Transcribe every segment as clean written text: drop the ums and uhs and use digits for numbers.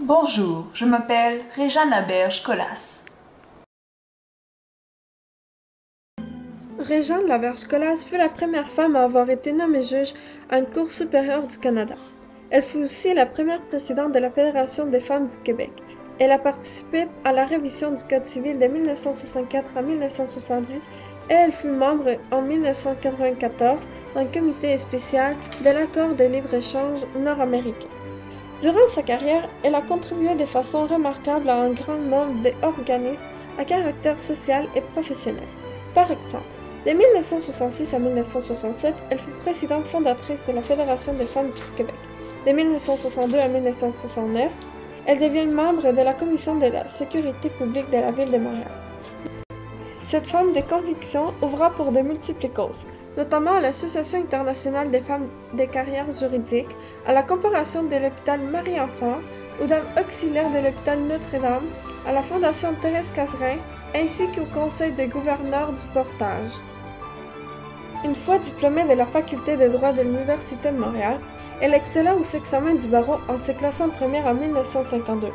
Bonjour, je m'appelle Réjeanne Laberge-Colas. Réjeanne Laberge-Colas fut la première femme à avoir été nommée juge à une Cour supérieure du Canada. Elle fut aussi la première présidente de la Fédération des femmes du Québec. Elle a participé à la révision du Code civil de 1964 à 1970 et elle fut membre en 1994 d'un comité spécial de l'accord de libre-échange nord-américain. Durant sa carrière, elle a contribué de façon remarquable à un grand nombre d'organismes à caractère social et professionnel. Par exemple, de 1966 à 1967, elle fut présidente fondatrice de la Fédération des femmes du Québec. De 1962 à 1969, elle devient membre de la Commission de la sécurité publique de la Ville de Montréal. Cette femme de conviction ouvra pour de multiples causes, notamment à l'Association internationale des femmes des carrières juridiques, à la Corporation de l'hôpital Marie-Enfant, aux Dames auxiliaires de l'hôpital Notre-Dame, à la Fondation Thérèse Cazerin, ainsi qu'au Conseil des gouverneurs du Portage. Une fois diplômée de la faculté de droit de l'Université de Montréal, elle excella aux examens du barreau en se classant première en 1952.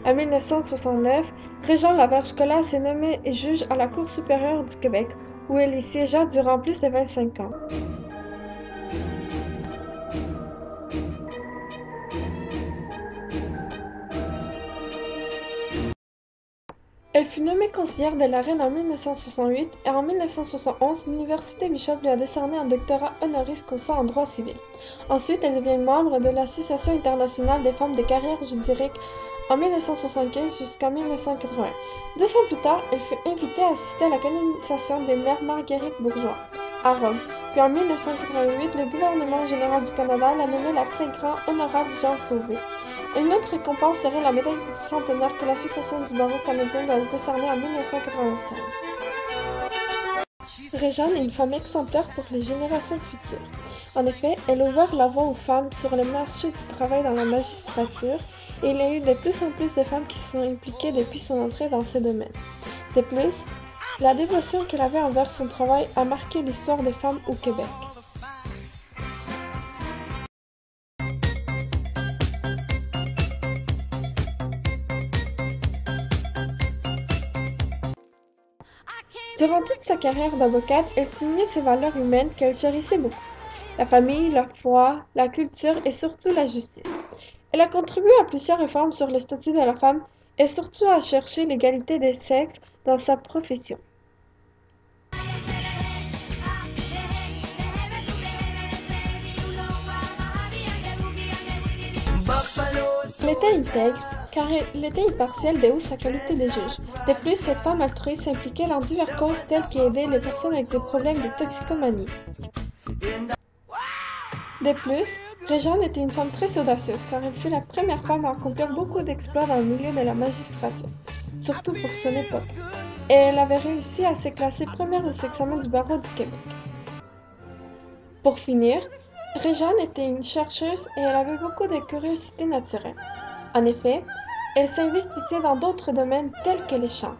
En 1969, Réjeanne Laberge-Colas est nommée juge à la Cour supérieure du Québec, où elle y siégea durant plus de 25 ans. Elle fut nommée conseillère de la Reine en 1968 et en 1971, l'Université Bishop lui a décerné un doctorat honoris causa en droit civil. Ensuite, elle devient membre de l'Association internationale des femmes des carrières juridiques en 1975 jusqu'en 1980. 2 ans plus tard, elle fut invitée à assister à la canonisation des mères Marguerite Bourgeois à Rome. Puis en 1988, le gouvernement général du Canada l'a nommée la très grand honorable Jean Sauvé. Une autre récompense serait la médaille du centenaire que l'Association du barreau canadien lui a décernée en 1996. Réjeanne est une femme exemplaire pour les générations futures. En effet, elle a ouvert la voie aux femmes sur le marché du travail dans la magistrature et il y a eu de plus en plus de femmes qui se sont impliquées depuis son entrée dans ce domaine. De plus, la dévotion qu'elle avait envers son travail a marqué l'histoire des femmes au Québec. Durant toute sa carrière d'avocate, elle soulignait ses valeurs humaines qu'elle chérissait beaucoup. La famille, la foi, la culture et surtout la justice. Elle a contribué à plusieurs réformes sur le statut de la femme et surtout à chercher l'égalité des sexes dans sa profession. Elle était intègre, car elle était impartiale de où sa qualité de juge. De plus, cette femme altruiste s'impliquait dans diverses causes telles qu'aider les personnes avec des problèmes de toxicomanie. De plus, Réjeanne était une femme très audacieuse car elle fut la première femme à accomplir beaucoup d'exploits dans le milieu de la magistrature, surtout pour son époque, et elle avait réussi à se classer première aux examens du barreau du Québec. Pour finir, Réjeanne était une chercheuse et elle avait beaucoup de curiosité naturelle. En effet, elle s'investissait dans d'autres domaines tels que les champs.